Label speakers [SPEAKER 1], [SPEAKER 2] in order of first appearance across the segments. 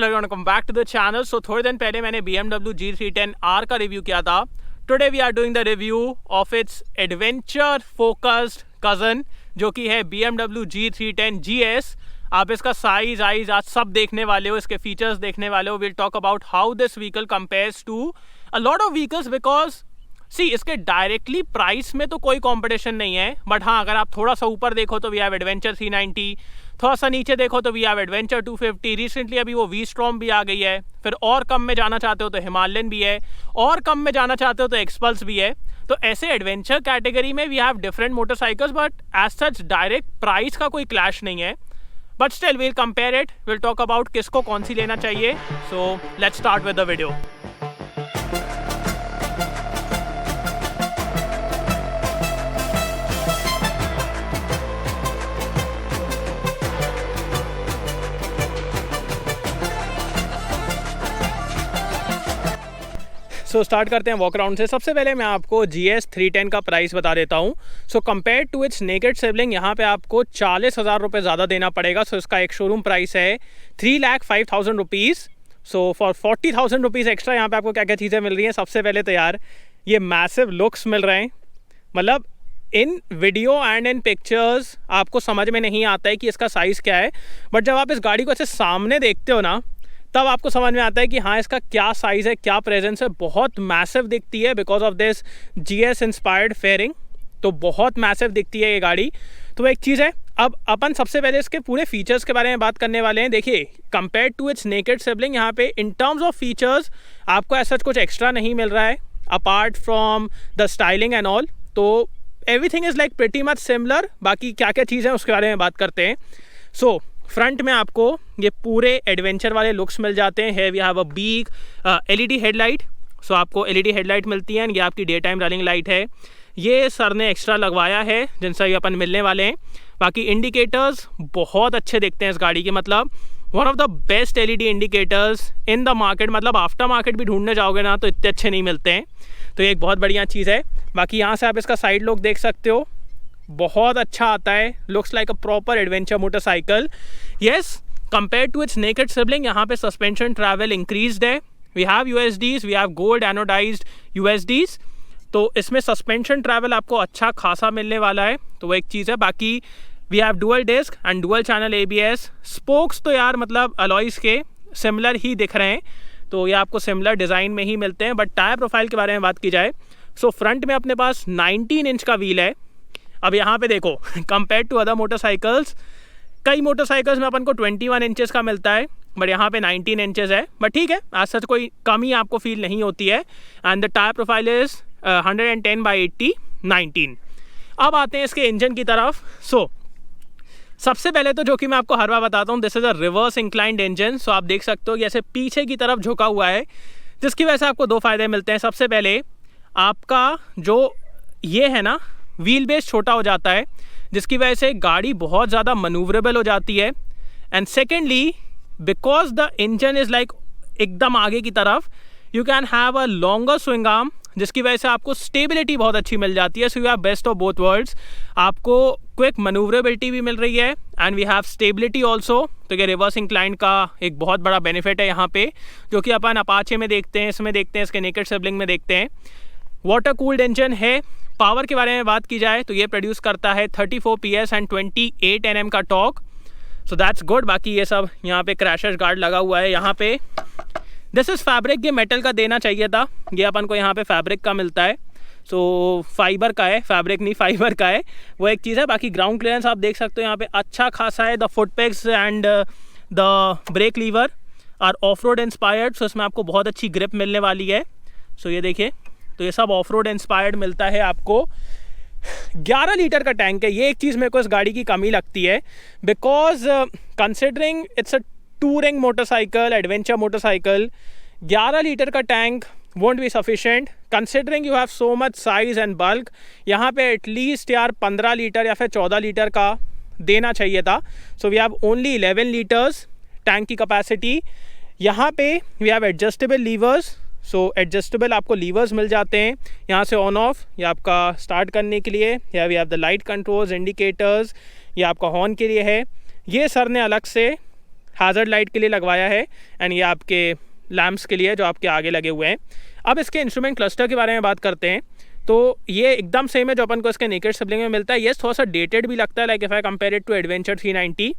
[SPEAKER 1] Hello welcome back to the channel. So थोड़े दिन पहले मैंने BMW G310R का रिव्यू किया था। Today we are doing the review of its adventure focused cousin जो कि है BMW G310 GS। आप इसका साइज आज सब देखने वाले हो, इसके फीचर्स देखने वाले हो। Will talk about how this vehicle compares to a lot of vehicles because see इसके डायरेक्टली प्राइस में तो कोई कंपटीशन नहीं है, बट हाँ अगर आप थोड़ा सा ऊपर देखो तो वी हैव एडवेंचर 390, थोड़ा सा नीचे देखो तो वी हैव एडवेंचर 250, रिसेंटली अभी वो V-Strom भी आ गई है। फिर और कम में जाना चाहते हो तो हिमालयन भी है, और कम में जाना चाहते हो तो एक्सपल्स भी है। तो ऐसे एडवेंचर कैटेगरी में we have different motorcycles, but as such direct price का कोई क्लैश नहीं है। But still we'll compare it, we'll talk about किसको कौन सी लेना चाहिए। So let's start with the video. So start करते हैं वॉक अराउंड से। सबसे पहले मैं आपको GS 310 का प्राइस बता देता हूँ। So compare to its naked sibling यहाँ पे आपको 40,000 रुपये ज़्यादा देना पड़ेगा। सो इसका एक शोरूम प्राइस है 3,05,000 rupees. So for 40,000 rupees extra यहाँ पे आपको क्या क्या चीज़ें मिल रही हैं। सबसे पहले तो यार ये मैसिव लुक्स मिल रहे हैं। मतलब इन वीडियो एंड इन पिक्चर्स आपको समझ में नहीं आता है कि इसका साइज़ क्या है, बट जब आप इस गाड़ी को ऐसे सामने देखते हो ना तब आपको समझ में आता है कि हाँ इसका क्या साइज़ है, क्या प्रेजेंस है। बहुत मैसिव दिखती है because of this GS inspired fairing, तो बहुत मैसिव दिखती है ये गाड़ी। तो एक चीज़ है। अब अपन सबसे पहले इसके पूरे फीचर्स के बारे में बात करने वाले हैं। देखिए compare to its naked sibling यहाँ पे इन टर्म्स ऑफ फीचर्स आपको ऐसा कुछ एक्स्ट्रा नहीं मिल रहा है apart from the styling and all. तो everything is like pretty much similar. बाकी क्या क्या चीज़ें उसके बारे में बात करते हैं। सो फ्रंट में आपको ये पूरे एडवेंचर वाले लुक्स मिल जाते हैं। We have a big LED headlight. So आपको LED हेडलाइट मिलती है। ये आपकी डे टाइम रनिंग लाइट है, ये सर ने एक्स्ट्रा लगवाया है जिनसे ये अपन मिलने वाले हैं। बाकी इंडिकेटर्स बहुत अच्छे दिखते हैं इस गाड़ी के, मतलब one of the best LED indicators in the market. मतलब आफ्टर मार्केट भी ढूंढने जाओगे ना तो इतने अच्छे नहीं मिलते हैं, तो ये एक बहुत बढ़िया चीज़ है। बाकी यहाँ से आप इसका साइड लुक देख सकते हो, बहुत अच्छा आता है। Looks like a proper adventure motorcycle. Yes, compare to its naked sibling यहाँ पे सस्पेंशन ट्रैवल इंक्रीज्ड है। We have USDs, we have gold anodized USDs, तो इसमें सस्पेंशन ट्रैवल आपको अच्छा खासा मिलने वाला है, तो वो एक चीज़ है। बाकी we have dual disc and dual channel ABS। Spokes तो यार मतलब अलॉयज़ के सिमिलर ही दिख रहे हैं, तो ये आपको सिमिलर डिज़ाइन में ही मिलते हैं। बट टायर प्रोफाइल के बारे में बात की जाए सो फ्रंट में अपने पास 19 इंच का व्हील है। अब यहाँ पे देखो कंपेयर टू अदर मोटरसाइकिल्स, कई मोटरसाइकिल्स में अपन को 21 इंचेस का मिलता है, बट यहाँ पे 19 इंचेस है। बट ठीक है, आज सच कोई कमी आपको फील नहीं होती है। And the tyre profile is 110/80 19। अब आते हैं इसके इंजन की तरफ। सो सबसे पहले तो जो कि मैं आपको हर बार बताता हूँ, this is a reverse inclined engine. So आप देख सकते हो कि ऐसे पीछे की तरफ झुका हुआ है, जिसकी वजह से आपको दो फायदे मिलते हैं। सबसे पहले आपका जो ये है ना व्हील बेस छोटा हो जाता है, जिसकी वजह से गाड़ी बहुत ज़्यादा मनूवरेबल हो जाती है। And secondly because the engine is like एकदम आगे की तरफ, you can have a longer swing arm, जिसकी वजह से आपको स्टेबिलिटी बहुत अच्छी मिल जाती है। So you have best of both worlds. आपको क्विक मनूवरेबिलिटी भी मिल रही है and we have stability also. तो ये रिवर्स इंक्लाइन का एक बहुत बड़ा बेनिफिट है यहाँ पे, जो कि अपन अपाचे में देखते हैं, इसमें देखते हैं, इसके नेकेड सिबलिंग में देखते हैं। वाटर कूल्ड इंजन है। पावर के बारे में बात की जाए तो ये प्रोड्यूस करता है 34 PS एंड 28 Nm का टॉर्क, सो दैट्स गुड। बाकी ये सब यहाँ पे क्रैशर गार्ड लगा हुआ है। यहाँ पे दिस इज़ फैब्रिक, ये मेटल का देना चाहिए था, ये अपन को यहाँ पे फैब्रिक का मिलता है। सो फाइबर का है, फैब्रिक नहीं फाइबर का है, वो एक चीज़ है। बाकी ग्राउंड क्लियरेंस आप देख सकते हो यहाँ पे अच्छा खासा है। The foot pegs and the brake lever are off road inspired, so इसमें आपको बहुत अच्छी ग्रिप मिलने वाली है। सो ये देखिए, तो ये सब ऑफ रोड इंस्पायर्ड मिलता है आपको। 11 लीटर का टैंक है। ये एक चीज़ मेरे को इस गाड़ी की कमी लगती है, because considering it's a touring motorcycle, adventure motorcycle, 11 litre का tank won't be sufficient considering you have so much size and bulk. यहाँ पे एटलीस्ट यार 15 लीटर या फिर 14 लीटर का देना चाहिए था। So we have only 11 litres tank की कैपेसिटी। यहाँ पे we have adjustable levers, so adjustable आपको लीवर्स मिल जाते हैं यहाँ से ऑन ऑफ, ये आपका स्टार्ट करने के लिए। या we have the light controls, indicators, ये आपका हॉर्न के लिए है। ये सर ने अलग से हैज़र्ड लाइट के लिए लगवाया है एंड ये आपके लैम्प्स के लिए जो आपके आगे लगे हुए हैं। अब इसके इंस्ट्रूमेंट क्लस्टर के बारे में बात करते हैं तो ये एकदम सेम है जो अपन को इसके नेकेड सिबलिंग में मिलता है। ये थोड़ा सा डेटेड भी लगता है, like if I compare it to adventure 390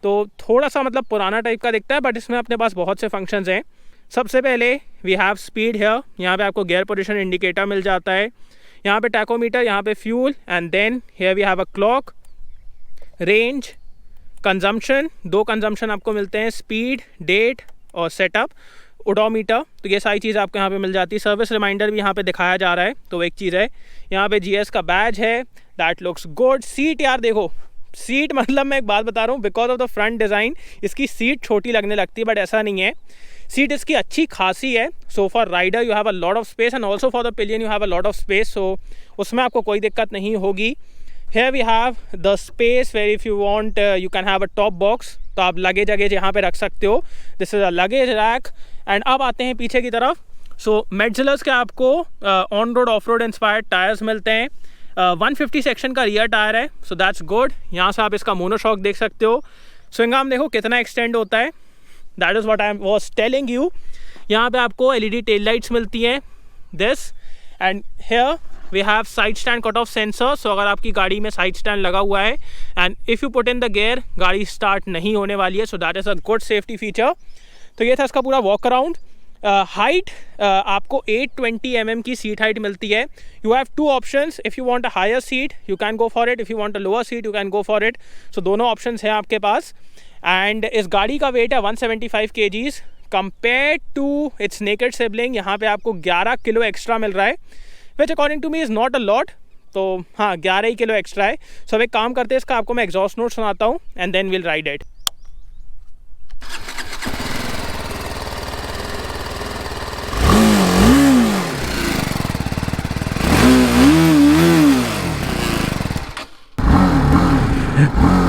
[SPEAKER 1] तो थोड़ा सा मतलब पुराना टाइप का दिखता है, बट इसमें अपने पास बहुत से फंक्शंस हैं। सबसे पहले वी हैव स्पीड हेयर, यहाँ पे आपको गियर पोजीशन इंडिकेटर मिल जाता है, यहाँ पे टैकोमीटर, यहाँ पे fuel and then here we have a clock, range, consumption, 2 consumption आपको मिलते हैं, स्पीड, डेट और सेटअप, ओडोमीटर। तो ये सारी चीज़ आपको यहाँ पे मिल जाती है। सर्विस रिमाइंडर भी यहाँ पे दिखाया जा रहा है, तो एक चीज़ है। यहाँ पे जीएस का बैज है, दैट लुक्स गुड। सीट यार देखो, सीट मतलब मैं एक बात बता रहा हूँ, because of the front design इसकी सीट छोटी लगने लगती है, बट ऐसा नहीं है, सीट इसकी अच्छी खासी है। So for rider you have a lot of space and also for the pillion you have a lot of space, so उसमें आपको कोई दिक्कत नहीं होगी। Here we have the space where if you want you can have a top box, तो आप luggage अगेज यहाँ पे रख सकते हो। This is a luggage rack. And अब आते हैं पीछे की तरफ। सो मेटजिलर्स के आपको on road of road inspired tyres मिलते हैं। 150 सेक्शन का रियर टायर है, सो दैट्स गुड। यहाँ से आप इसका मोनोशॉक देख सकते हो। स्विंग आर्म देखो कितना एक्सटेंड होता है, that is what I was telling you. यहाँ पे आपको LED टेल लाइट्स मिलती हैं, this and here we have side stand cut off sensor. So अगर आपकी गाड़ी में साइड स्टैंड लगा हुआ है and if you put in the gear, गाड़ी स्टार्ट नहीं होने वाली है, so that is a good safety feature. तो ये था इसका पूरा वॉक अराउंड। हाइट आपको 820 mm की सीट हाइट मिलती है। You have 2 options, if you want a higher seat you can go for it, if you want a lower seat you can go for it. So दोनों options हैं आपके पास। And इस गाड़ी का wait है 175 kgs compare to its naked sibling. यहाँ पे आपको 11 किलो एक्स्ट्रा मिल रहा है, which according to me is not a lot. तो हाँ, 11 ही किलो एक्स्ट्रा है। सो अब एक काम करते हैं, इसका आपको मैं एग्जॉस्ट नोट सुनाता हूँ and then we'll ride it.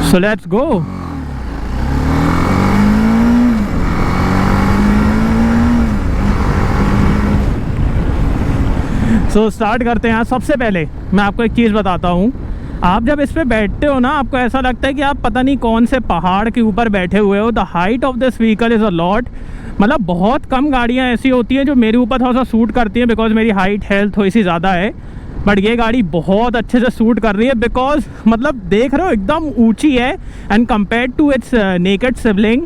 [SPEAKER 1] So let's go. So start करते हैं। सबसे पहले मैं आपको एक चीज़ बताता हूँ, आप जब इस पे बैठते हो ना, आपको ऐसा लगता है कि आप पता नहीं कौन से पहाड़ के ऊपर बैठे हुए हो। The height of this vehicle is a lot. मतलब बहुत कम गाड़ियाँ ऐसी होती हैं जो मेरे ऊपर थोड़ा सा सूट करती हैं, बिकॉज मेरी हाइट हेल्थ थोड़ी सी ज़्यादा है। बट ये गाड़ी बहुत अच्छे से सूट कर रही है, बिकॉज मतलब देख रहे हो एकदम ऊंची है and compare to its naked sibling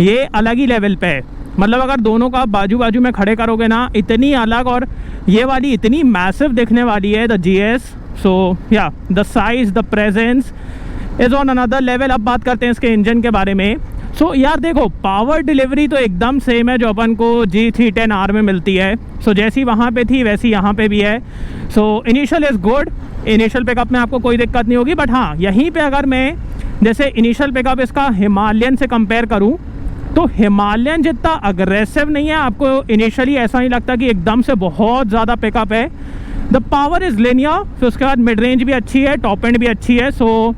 [SPEAKER 1] ये अलग ही लेवल पे है। मतलब अगर दोनों का बाजू बाजू में खड़े करोगे ना, इतनी अलग, और ये वाली इतनी मैसिव दिखने वाली है द GS। सो या the size, the presence is on another level. अब बात करते हैं इसके इंजन के बारे में। सो यार देखो, पावर डिलीवरी तो एकदम सेम है जो अपन को G310R में मिलती है। सो जैसी वहाँ पे थी वैसी यहाँ पे भी है। So initial is good, initial pickup में आपको कोई दिक्कत नहीं होगी। बट हाँ, यहीं पे अगर मैं जैसे इनिशियल पिकअप इसका हिमालयन से कंपेयर करूँ तो हिमालयन जितना अग्रेसिव नहीं है। आपको इनिशियली ऐसा नहीं लगता कि एकदम से बहुत ज़्यादा पिकअप है। द पावर इज़ लिनियर, फिर उसके बाद मिड रेंज भी अच्छी है, टॉप एंड भी अच्छी है। So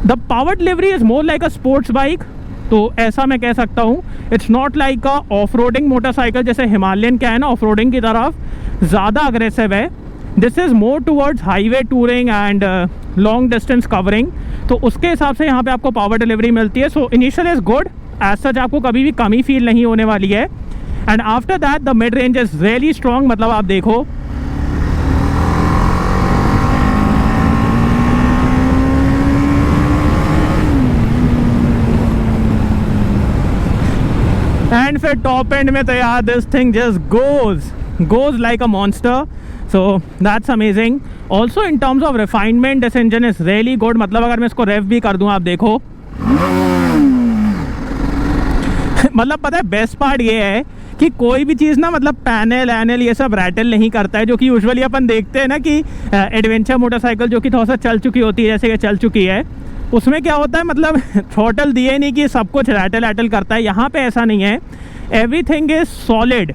[SPEAKER 1] the power delivery is more like a sports bike, तो ऐसा मैं कह सकता हूँ। It's not like a off roading motorcycle, जैसे हिमालयन क्या है ना, ऑफ रोडिंग की तरफ ज़्यादा अग्रेसिव है। This is more towards highway touring and long distance covering, तो उसके हिसाब से यहाँ पे आपको पावर डिलीवरी मिलती है। So initial is good, as such आपको कभी भी कमी फील नहीं होने वाली है। And after that the mid range is really strong. मतलब आप देखो, एंड फिर टॉप एंड में तो यार this thing just goes like a monster. So that's amazing. Also in terms of refinement this engine is really good. मतलब अगर मैं इसको रेव भी कर दूँ, आप देखो मतलब पता है बेस्ट पार्ट ये है कि कोई भी चीज़ ना, मतलब पैनल एनल ये सब रैटल नहीं करता है, जो कि यूजुअली अपन देखते हैं ना कि एडवेंचर मोटरसाइकिल जो कि थोड़ा सा चल चुकी होती है, जैसे कि चल चुकी है, उसमें क्या होता है मतलब थ्रॉटल दिए नहीं कि सब कुछ रैटल करता है। यहाँ पे ऐसा नहीं है, एवरीथिंग इज़ सॉलिड।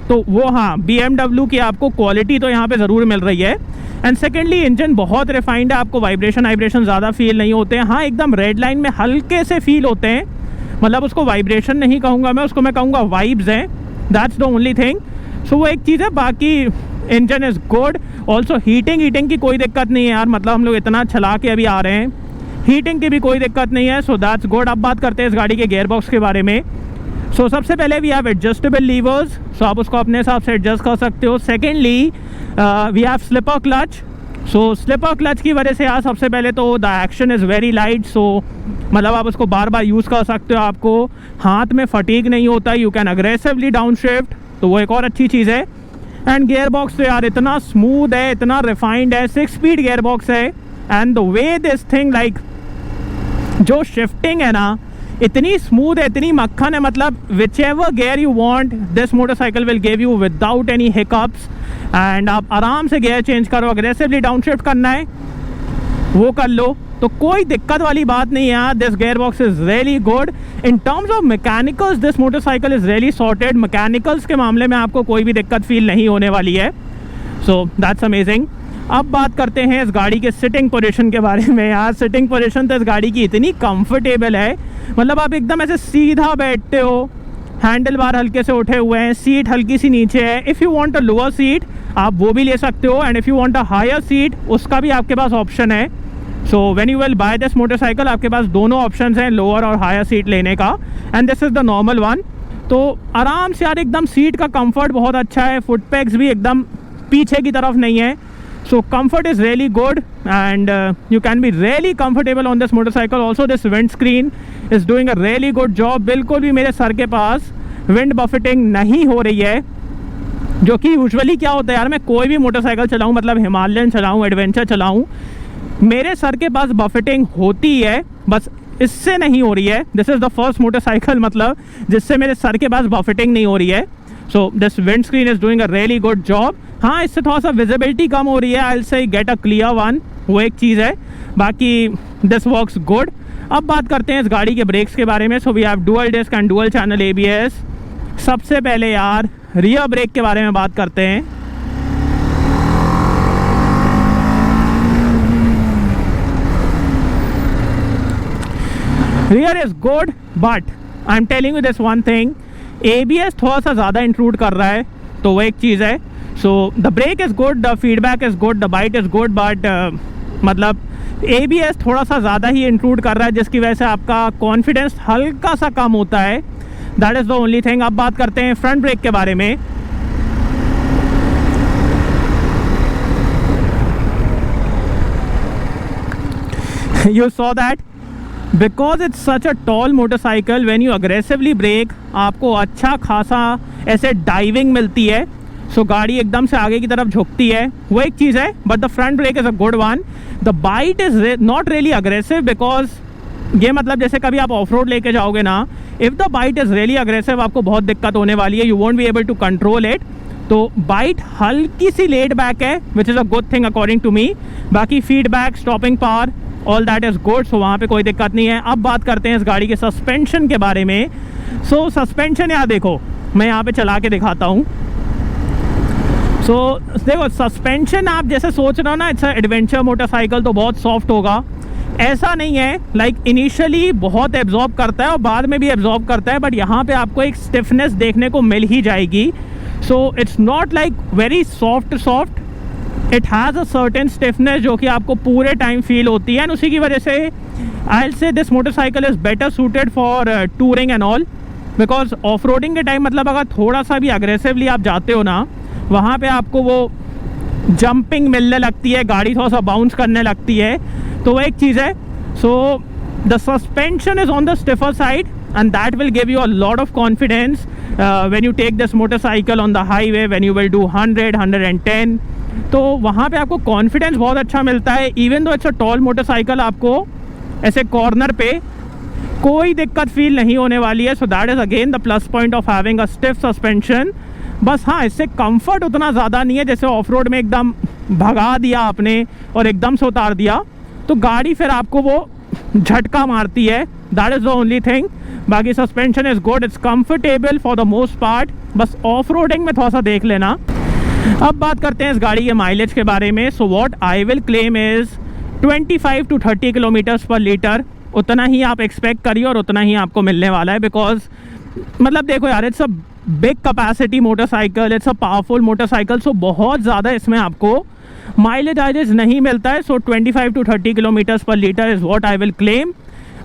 [SPEAKER 1] तो वो हाँ, BMW की आपको क्वालिटी तो यहाँ पे ज़रूर मिल रही है। एंड सेकेंडली इंजन बहुत रिफाइंड है, आपको वाइब्रेशन ज़्यादा फील नहीं होते हैं। हाँ, एकदम रेड लाइन में हल्के से फील होते हैं, मतलब उसको वाइब्रेशन नहीं कहूँगा मैं, उसको मैं कहूँगा वाइब्स हैं। That's the only thing. So वो एक चीज़ है, बाकी engine is good. Also heating की कोई दिक्कत नहीं है यार। मतलब हम लोग इतना चला के अभी आ रहे हैं, हीटिंग की भी कोई दिक्कत नहीं है, सो दैट्स गुड। अब बात करते हैं इस गाड़ी के गियर बॉक्स के बारे में। सो सबसे पहले we have adjustable levers, so आप उसको अपने हिसाब से एडजस्ट कर सकते हो। Secondly we have slipper clutch. So slipper clutch की वजह से यार सबसे पहले तो the action is very light, so मतलब आप उसको बार बार यूज़ कर सकते हो, आपको हाथ में फटीग नहीं होता, you can aggressively down shift, तो वो एक और अच्छी चीज़ है। एंड गियर बॉक्स तो यार इतना स्मूथ है, इतना रिफाइंड है, 6 स्पीड गियर बॉक्स है। And the way this thing like जो शिफ्टिंग है ना इतनी स्मूथ है, इतनी मक्खन है, मतलब which ever gear you want this motorcycle will give you without any hiccups. And आप आराम से गियर चेंज करो, अग्रेसिवली डाउन शिफ्ट करना है वो कर लो, तो कोई दिक्कत वाली बात नहीं है यार। This gear box is really good. In terms of mechanicals this motorcycle is really sorted. Mechanicals के मामले में आपको कोई भी दिक्कत फील नहीं होने वाली है, सो दैट्स अमेजिंग। अब बात करते हैं इस गाड़ी के सिटिंग पोजीशन के बारे में। यार सिटिंग पोजीशन तो इस गाड़ी की इतनी कंफर्टेबल है, मतलब आप एकदम ऐसे सीधा बैठते हो, हैंडल बार हल्के से उठे हुए हैं, सीट हल्की सी नीचे है। If you want a lower seat आप वो भी ले सकते हो, and if you want a higher seat उसका भी आपके पास ऑप्शन है। So when you will buy this motorcycle आपके पास दोनों ऑप्शंस हैं, लोअर और हायर सीट लेने का, and this is the normal one. तो आराम से यार एकदम सीट का कंफर्ट बहुत अच्छा है, फुट पैक्स भी एकदम पीछे की तरफ नहीं है, so comfort is really good and you can be really comfortable on this motorcycle. Also this windscreen is doing a really good job. बिल्कुल भी मेरे सर के पास विंड बफेटिंग नहीं हो रही है, जो कि यूजुअली क्या होता है यार, मैं कोई भी मोटरसाइकिल चलाऊं, मतलब हिमालयन चलाऊं, एडवेंचर चलाऊं, मेरे सर के पास बफेटिंग होती है, बस इससे नहीं हो रही है। This is the first motorcycle मतलब जिससे मेरे सर के पास बफेटिंग नहीं हो रही है। So this wind screen is doing a really good job. हाँ, इससे थोड़ा सा विजिबिलिटी कम हो रही है, I will say get a clear one, वो एक चीज़ है, बाकी दिस वर्क्स गुड। अब बात करते हैं इस गाड़ी के ब्रेक्स के बारे में। So we have dual disc and dual channel ABS। सबसे पहले यार रियर ब्रेक के बारे में बात करते हैं। Rear is good, but I am telling you this one thing, ABS थोड़ा सा ज़्यादा इंक्लूड कर रहा है, तो वो एक चीज़ है। So the brake is good, the feedback is good, the bite is good, but मतलब ABS थोड़ा सा ज़्यादा ही इंक्लूड कर रहा है, जिसकी वजह से आपका कॉन्फिडेंस हल्का सा कम होता है। That is the only thing. अब बात करते हैं फ्रंट ब्रेक के बारे में। You saw that because it's such a tall motorcycle, when you aggressively brake आपको अच्छा खासा ऐसे डाइविंग मिलती है, सो गाड़ी एकदम से आगे की तरफ झुकती है, वो एक चीज़ है। But the front brake is a good one. The bite is not really aggressive, because ये मतलब जैसे कभी आप ऑफ रोड लेके जाओगे ना, if the bite is really aggressive आपको बहुत दिक्कत होने वाली है, you won't be able to control it. तो बाइट हल्की सी लेड बैक है, which is a good thing according to me. बाकी feedback, stopping power, all that is good, so वहाँ पे कोई दिक्कत नहीं है। अब बात करते हैं इस गाड़ी के सस्पेंशन के बारे में। सो सस्पेंशन यार देखो, मैं यहाँ पे चला के दिखाता हूँ। सो देखो सस्पेंशन आप जैसे सोच रहे हो ना, इट्स एडवेंचर मोटरसाइकिल तो बहुत सॉफ्ट होगा, ऐसा नहीं है। लाइक इनिशियली बहुत एब्जॉर्ब करता है और बाद में भी एब्जॉर्ब करता है, बट यहाँ पे आपको एक स्टिफनेस देखने को मिल ही जाएगी। So it's not like very soft, it has a certain stiffness जो कि आपको पूरे टाइम फील होती है, एंड उसी की वजह से I will say this motorcycle is better suited for touring and all, because off roading के टाइम मतलब अगर थोड़ा सा भी अग्रेसिवली आप जाते हो ना, वहाँ पे आपको वो जंपिंग मिलने लगती है, गाड़ी थोड़ा सा बाउंस करने लगती है, तो वो एक चीज़ है। So the suspension is on the stiffer side and that will give you a lot of confidence when you take this motorcycle on the highway, when you will do 100, 110, तो वहाँ पे आपको कॉन्फिडेंस बहुत अच्छा मिलता है। Even though it's a tall motorcycle, आपको ऐसे कॉर्नर पे कोई दिक्कत फील नहीं होने वाली है। So that is again the plus point of having a stiff suspension. बस हाँ, इससे कंफर्ट उतना ज़्यादा नहीं है, जैसे ऑफ रोड में एकदम भगा दिया आपने और एकदम से उतार दिया तो गाड़ी फिर आपको वो झटका मारती है। That is the only thing. बाकी suspension is good, it's comfortable for the most part, बस ऑफ रोडिंग में थोड़ा सा देख लेना। अब बात करते हैं इस गाड़ी के माइलेज के बारे में। So what I will claim is 25 to 30 kilometres per litre, उतना ही आप एक्सपेक्ट करिए और उतना ही आपको मिलने वाला है। बिकॉज मतलब देखो यार, it's a big capacity motorcycle, it's a powerful motorcycle, so बहुत ज़्यादा इसमें आपको माइलेज आइलेज नहीं मिलता है। So 25 to 30 kilometres per litre is what I will claim.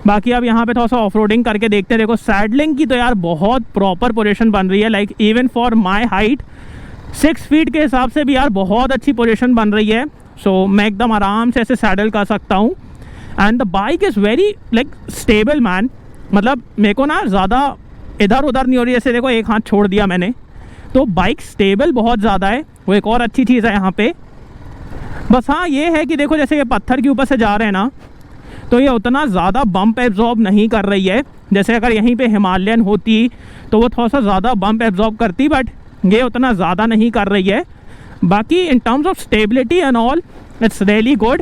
[SPEAKER 1] बाकी अब यहाँ पे थोड़ा सा ऑफ रोडिंग करके देखते हैं। देखो सैडलिंग की तो यार बहुत प्रॉपर पोजीशन बन रही है, like even for my height 6 feet के हिसाब से भी यार बहुत अच्छी पोजीशन बन रही है। सो मैं एकदम आराम से ऐसे सैडल कर सकता हूँ। And the bike is very like stable man, मतलब मेरे को ना ज़्यादा इधर उधर नहीं हो रही। जैसे देखो एक हाथ छोड़ दिया मैंने, तो बाइक स्टेबल बहुत ज़्यादा है, वो एक और अच्छी चीज़ है यहाँ पे। बस हाँ ये है कि देखो जैसे ये पत्थर के ऊपर से जा रहे हैं ना, तो ये उतना ज़्यादा बम्प एब्जॉर्ब नहीं कर रही है। जैसे अगर यहीं पे हिमालयन होती तो वो थोड़ा सा ज़्यादा बम्प एब्जॉर्ब करती, बट ये उतना ज़्यादा नहीं कर रही है। बाकी in terms of stability and all it's really good.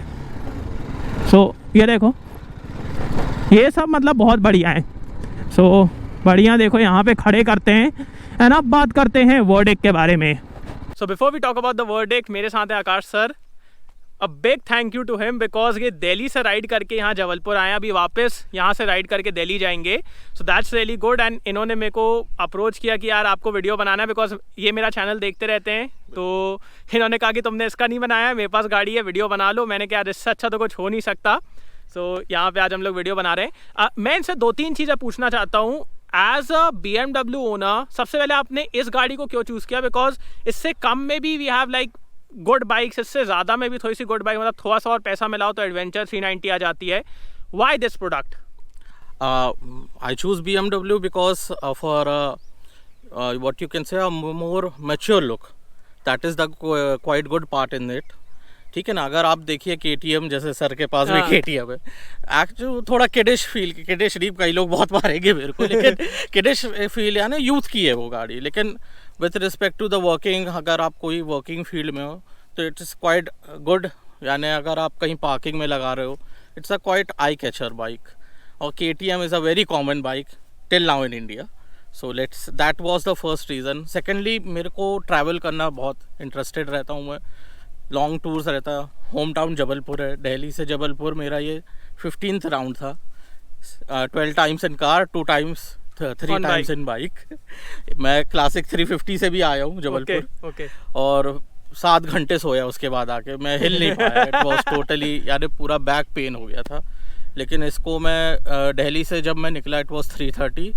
[SPEAKER 1] So ये देखो ये सब मतलब बहुत बढ़िया है। सो बढ़िया, देखो यहाँ पे खड़े करते हैं एंड अब बात करते हैं वर्डिक्ट के बारे में। So before we talk about the verdict, मेरे साथ है Akash sir. A big thank you to him because ये दिल्ली से राइड करके यहाँ जबलपुर आए, अभी वापस यहाँ से राइड करके दिल्ली जाएंगे। So that's really good. And इन्होंने मेरे को अप्रोच किया कि यार आपको वीडियो बनाना है, बिकॉज ये मेरा चैनल देखते रहते हैं। तो इन्होंने कहा कि तुमने इसका नहीं बनाया, मेरे पास गाड़ी है, वीडियो बना लो। मैंने कहा इससे अच्छा तो कुछ हो नहीं सकता। सो यहाँ पे आज हम लोग वीडियो बना रहे हैं। मैं इनसे 2-3 चीज़ें पूछना चाहता हूँ। एज अ BMW ओनर, सबसे पहले आपने इस गाड़ी को क्यों चूज़ किया? बिकॉज इससे कम में भी we have like good bikes, इससे ज़्यादा में भी थोड़ी सी गुड बाइक, मतलब थोड़ा सा और पैसा मिलाओ तो एडवेंचर 390 आ जाती है। Why this product?
[SPEAKER 2] I choose BMW because for what you can say a more mature look. That is the quite good part in it. ठीक है ना। अगर आप देखिए KTM, जैसे सर के पास भी KTM है, एक्चुअली थोड़ा किडिश फील, किडिश रीप कई लोग बहुत मारेंगे मेरे को, लेकिन किडिश फील यानी यूथ की है वो गाड़ी। लेकिन with respect to the working, अगर आप कोई वर्किंग फील्ड में हो तो इट्स क्वाइट गुड। यानी अगर आप कहीं पार्किंग में लगा रहे हो, it's a quite I catcher bike. और KTM is a very common bike till now in India. So let's that was the first reason. Secondly, मेरे को ट्रैवल करना बहुत इंटरेस्टेड रहता हूँ मैं, लॉन्ग टूर्स रहता है। होम टाउन जबलपुर है, दिल्ली से जबलपुर मेरा ये 15th राउंड था। 12 times in car, 3 times in bike. मैं क्लासिक 350 से भी आया हूँ जबलपुर। और 7 घंटे सोया उसके बाद आके, मैं हिल नहीं पाया। इट वॉज टोटली, यानी पूरा बैक पेन हो गया था। लेकिन इसको मैं दिल्ली से जब मैं निकला, इट वॉज 3:30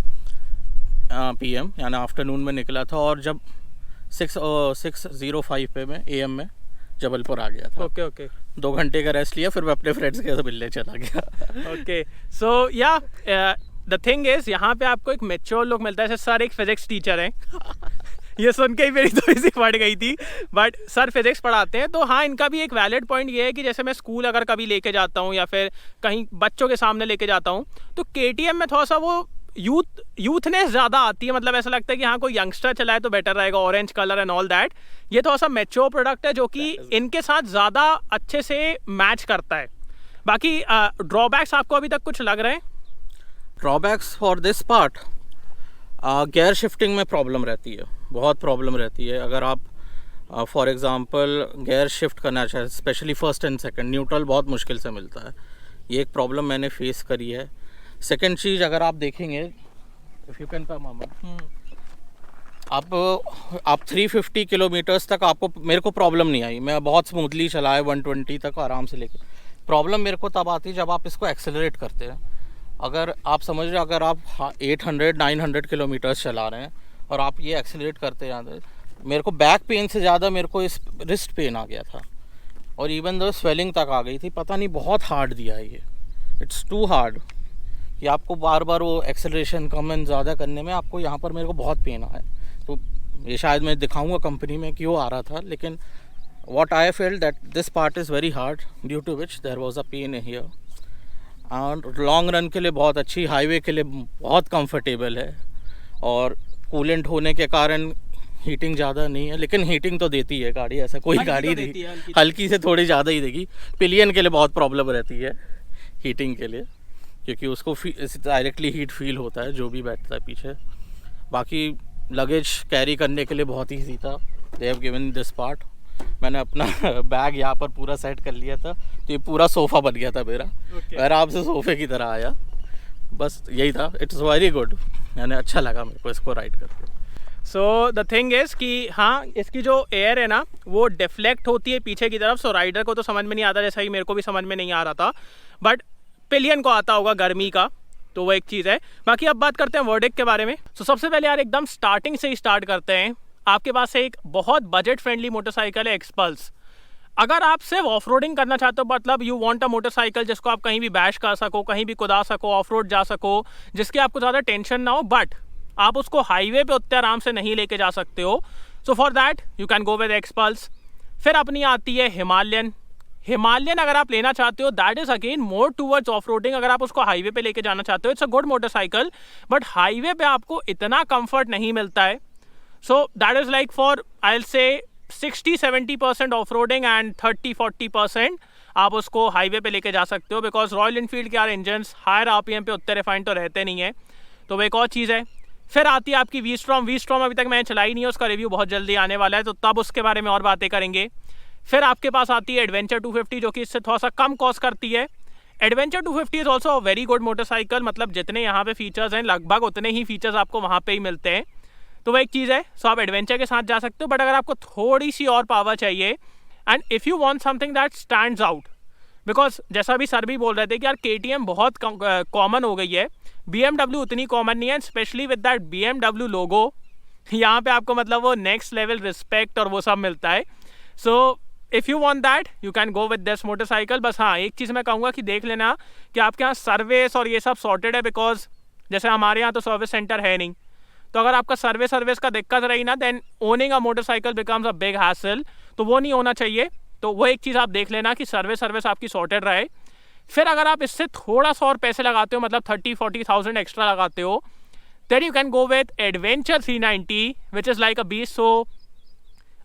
[SPEAKER 2] PM, यानी आफ्टरनून में निकला था। और जब 6:05 पे मैं AM में जबलपुर आ गया था।
[SPEAKER 1] ओके
[SPEAKER 2] 2 घंटे का रेस्ट लिया, फिर मैं अपने फ्रेंड्स के साथ मिलने चला गया।
[SPEAKER 1] ओके, सो या द थिंग इज, यहाँ पे आपको एक मैच्योर लुक मिलता है। जैसे सर एक फिजिक्स टीचर हैं ये सुन के ही मेरी थोड़ी सी फट गई थी, बट सर फिजिक्स पढ़ाते हैं। तो हाँ, इनका भी एक वैलिड पॉइंट ये है कि जैसे मैं स्कूल अगर कभी लेके जाता हूँ या फिर कहीं बच्चों के सामने लेके जाता हूँ, तो KTM में थोड़ा सा वो यूथनेस ज़्यादा आती है। मतलब ऐसा लगता है कि हाँ कोई यंगस्टर चलाए तो बेटर रहेगा, orange colour and all that. ये थोड़ा सा मैच्योर प्रोडक्ट है जो कि इनके साथ ज़्यादा अच्छे से मैच करता है। बाकी ड्रॉबैक्स आपको अभी तक कुछ लग रहे हैं?
[SPEAKER 2] Drawbacks for this part, gear shifting में प्रॉब्लम रहती है, बहुत प्रॉब्लम रहती है। अगर आप फॉर एग्जांपल गियर शिफ्ट करना चाहे, specially first and second, neutral बहुत मुश्किल से मिलता है। ये एक प्रॉब्लम मैंने फेस करी है। सेकंड चीज़, अगर आप देखेंगे, इफ़ यू कैन कम आप 350 किलोमीटर्स तक आपको, मेरे को प्रॉब्लम नहीं आई। मैं बहुत स्मूथली चलाया 120 तक आराम से लेके। प्रॉब्लम मेरे को तब आती है जब आप इसको एक्सेलरेट करते हैं। अगर आप समझ रहे, अगर आप 800-900 किलोमीटर्स चला रहे हैं और आप ये एक्सेलरेट करते जाते हैं, मेरे को बैक पेन से ज़्यादा मेरे को इस रिस्ट पेन आ गया था। और इवन दो स्वेलिंग तक आ गई थी। पता नहीं, बहुत हार्ड दिया है ये, इट्स टू हार्ड कि आपको बार बार वो एक्सेलरेशन कम एंड ज़्यादा करने में आपको यहाँ पर मेरे को बहुत पेन आया। तो ये शायद मैं दिखाऊंगा कंपनी में क्यों आ रहा था, लेकिन what I felt that this part is very hard, due to which there was a pain here. और लॉन्ग रन के लिए बहुत अच्छी, हाईवे के लिए बहुत कंफर्टेबल है। और कूलेंट होने के कारण हीटिंग ज़्यादा नहीं है, लेकिन हीटिंग तो देती है गाड़ी, ऐसा कोई गाड़ी नहीं, हल्की से थोड़ी ज़्यादा ही देगी। पिलियन के लिए बहुत प्रॉब्लम रहती है हीटिंग के लिए, क्योंकि उसको डायरेक्टली हीट फील होता है जो भी बैठता है पीछे। बाकी लगेज कैरी करने के लिए बहुत ईजी था। They have given this part. मैंने अपना बैग यहाँ पर पूरा सेट कर लिया था, तो ये पूरा सोफ़ा बन गया था मेरा। आराम से सोफ़े की तरह आया, बस यही था। इट्स वेरी गुड, यानी अच्छा लगा मेरे को इसको राइड करके।
[SPEAKER 1] सो द थिंग इज़ कि हाँ, इसकी जो एयर है ना वो डिफ्लेक्ट होती है पीछे की तरफ। सो राइडर को तो समझ में नहीं आता, जैसा कि मेरे को भी समझ में नहीं आ रहा था, बट पिलियन को आता होगा गर्मी का, तो वो एक चीज़ है। बाकी अब बात करते हैं वर्डिक्ट के बारे में। सो सबसे पहले यार एकदम स्टार्टिंग से ही स्टार्ट करते हैं। आपके पास एक बहुत बजट फ्रेंडली मोटरसाइकिल है एक्सपल्स। अगर आप सिर्फ ऑफ रोडिंग करना चाहते हो, मतलब यू वांट अ मोटरसाइकिल जिसको आप कहीं भी बैश कर सको, कहीं भी कुदा सको, ऑफ रोड जा सको, जिसकी आपको ज़्यादा टेंशन ना हो, बट आप उसको हाईवे पे उतने आराम से नहीं लेके जा सकते हो, so for that you can go with XPulse. फिर अपनी आती है हिमालयन। हिमालयन अगर आप लेना चाहते हो, that is again more towards off roading. अगर आप उसको हाईवे पे लेके जाना चाहते हो, it's a good motorcycle, but highway पे आपको इतना कंफर्ट नहीं मिलता है। So that is like for I will say 60-70% off roading and 30-40% आप उसको हाईवे पे लेके जा सकते हो, बिकॉज रॉयल इनफील्ड के यार इंजन्स हायर आरपीएम पे उतने रिफाइन तो रहते नहीं है, तो वो एक और चीज़ है। फिर आती है आपकी वी स्ट्रॉम अभी तक मैंने चलाई नहीं है, उसका रिव्यू बहुत जल्दी आने वाला है, तो तब उसके बारे में और बातें करेंगे। फिर आपके पास आती है एडवेंचर 250, जो कि इससे थोड़ा सा कम कॉस्ट करती है। Adventure 250 is also a very good motorcycle, मतलब जितने यहाँ पे फीचर्स हैं लगभग उतने ही फीचर्स आपको वहाँ पे ही मिलते हैं, तो वो एक चीज़ है। सो आप एडवेंचर के साथ जा सकते हो, बट अगर आपको थोड़ी सी और पावर चाहिए and if you want something that stands out, because जैसा अभी सर भी बोल रहे थे कि यार KTM बहुत कॉमन हो गई है, BMW उतनी कॉमन नहीं है, स्पेशली विद दैट BMW लोगो। यहाँ पे आपको मतलब वो नेक्स्ट लेवल रिस्पेक्ट और वो सब मिलता है। So if you want that you can go with this motorcycle. बस हाँ, एक चीज़ मैं कहूँगा कि देख लेना कि आपके यहाँ सर्विस और ये सब सॉर्टेड है, बिकॉज जैसे हमारे यहाँ तो सर्विस सेंटर है नहीं, तो अगर आपका सर्विस का दिक्कत रही ना, then owning a motorcycle becomes a big hassle, तो वो नहीं होना चाहिए। तो वो एक चीज़ आप देख लेना कि सर्विस आपकी सॉर्टेड रहे। फिर अगर आप इससे थोड़ा सा और पैसे लगाते हो, मतलब 30-40,000 एक्स्ट्रा लगाते हो, then you can go with adventure 390 which is like a beast. So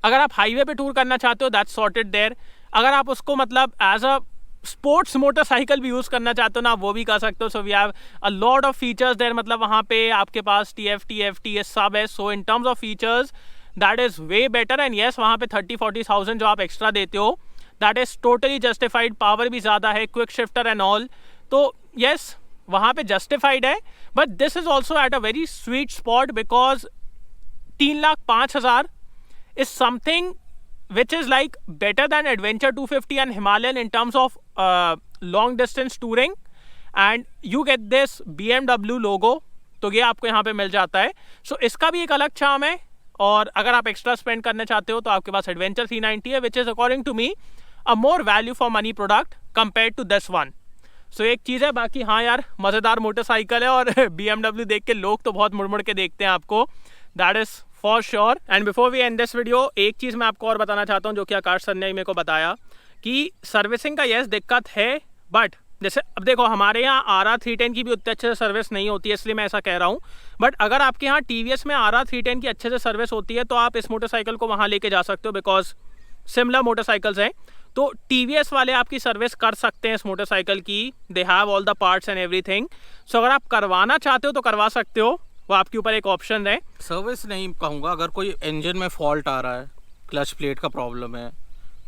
[SPEAKER 1] अगर आप हाईवे पे टूर करना चाहते हो, दैट्स सॉर्टेड देयर। अगर आप उसको मतलब एज अ स्पोर्ट्स मोटरसाइकिल भी यूज़ करना चाहते हो ना, वो भी कर सकते हो। So we have a lot of features there, मतलब वहाँ पे आपके पास TFT ये सब है। So in terms of features that is way better, and yes वहाँ पे 30-40,000 जो आप एक्स्ट्रा देते हो that is totally justified. Power भी ज़्यादा है, क्विक शिफ्टर एंड ऑल, तो येस वहाँ पे जस्टिफाइड है। But this is also at a very sweet spot, because 3,05,000 is something which is like better than Adventure 250 and Himalayan in terms of long distance touring, and you get this BMW logo, तो ये आपको यहाँ पे मिल जाता है। सो इसका भी एक अलग चार्म है, और अगर आप एक्स्ट्रा स्पेंड करना चाहते हो तो आपके पास Adventure 390 है, which is according to me a more value for money product compare to this one. So एक चीज़ है। बाकी हाँ यार, मज़ेदार मोटरसाइकिल है, और BMW देख के लोग तो बहुत मुड़ मुड़ के देखते हैं आपको, that is for sure. And before we end this video, एक चीज़ मैं आपको और बताना चाहता हूँ, जो कि आकाश सर ने मेरे को बताया कि सर्विसिंग का यस दिक्कत है, बट जैसे अब देखो हमारे यहाँ RR 310 की भी उतने अच्छे से सर्विस नहीं होती है, इसलिए मैं ऐसा कह रहा हूँ। बट अगर आपके यहाँ TVS में RR 310 की अच्छे से सर्विस होती है, तो आप इस मोटरसाइकिल को वहाँ लेके जा सकते हो, बिकॉज सिमिलर मोटरसाइकिल्स हैं, तो TVS वाले आपकी सर्विस कर सकते हैं इस मोटरसाइकिल की। They have all the parts and everything. So अगर आप करवाना चाहते हो तो करवा सकते हो, वो आपके ऊपर एक ऑप्शन है।
[SPEAKER 2] सर्विस नहीं कहूँगा, अगर कोई इंजन में फॉल्ट आ रहा है, क्लच प्लेट का प्रॉब्लम है,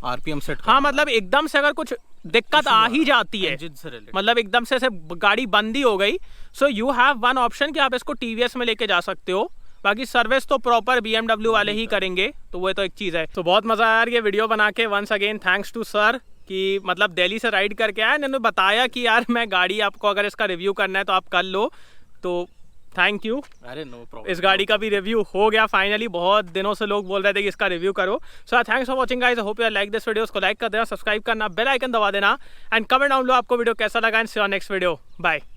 [SPEAKER 2] RPM सेट,
[SPEAKER 1] हाँ मतलब एकदम से अगर कुछ दिक्कत आ ही जाती है, मतलब एकदम से गाड़ी बंद ही हो गई, सो यू हैव वन ऑप्शन कि आप इसको TVS में लेके जा सकते हो। बाकी सर्विस तो प्रॉपर BMW वाले ही करेंगे, तो वो तो एक चीज़ है। तो बहुत मज़ा आया यार ये वीडियो बना के। Once again thanks to sir कि मतलब दिल्ली से राइड करके आया, इन्होंने बताया कि यार मैं गाड़ी आपको अगर इसका रिव्यू करना है तो आप कर लो, तो थैंक यू।
[SPEAKER 2] अरे नो प्रॉब्लम,
[SPEAKER 1] इस गाड़ी का भी रिव्यू हो गया फाइनली। बहुत दिनों से लोग बोल रहे थे कि इसका रिव्यू करो। So thanks for watching guys, I hope you like this video. उसको लाइक कर देना, सब्सक्राइब करना, बेल आइकन दबा देना, एंड कमेंट डाउन लो आपको वीडियो कैसा लगा, and see you on next video. Bye.